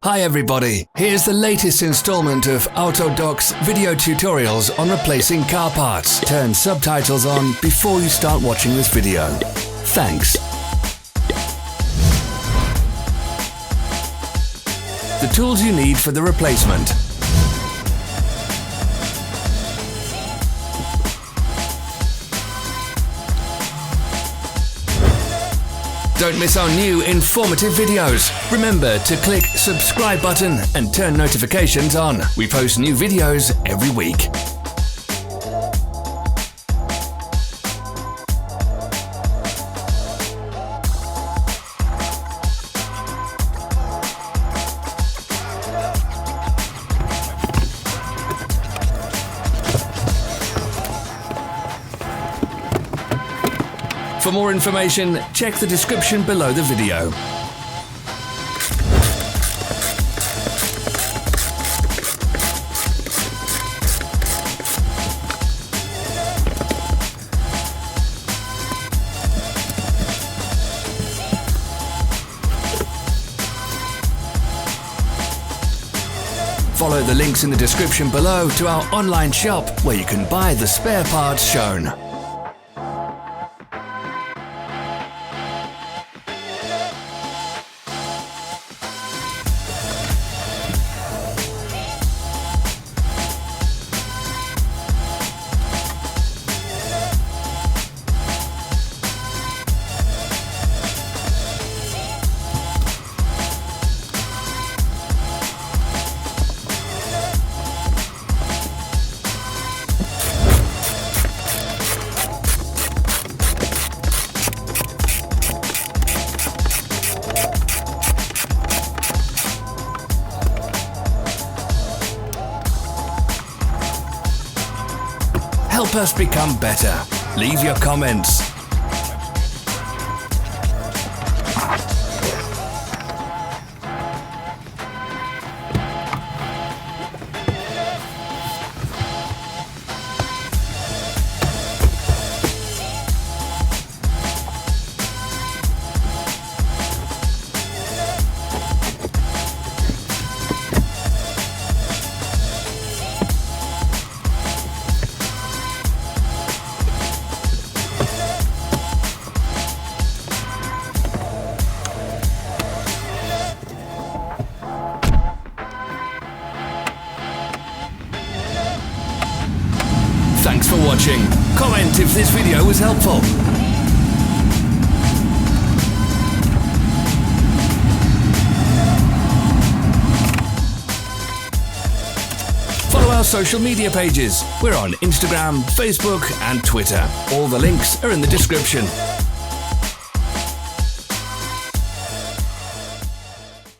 Hi everybody, here's the latest installment of Autodoc's video tutorials on replacing car parts. Turn subtitles on before you start watching this video. Thanks. The tools you need for the replacement. Don't miss our new informative videos. Remember to click subscribe button and turn notifications on. We post new videos every week. For more information, check the description below the video. Follow the links in the description below to our online shop where you can buy the spare parts shown. Help us become better. Leave your comments. Thanks for watching. Comment if this video was helpful. Follow our social media pages. We're on Instagram, Facebook and Twitter. All the links are in the description.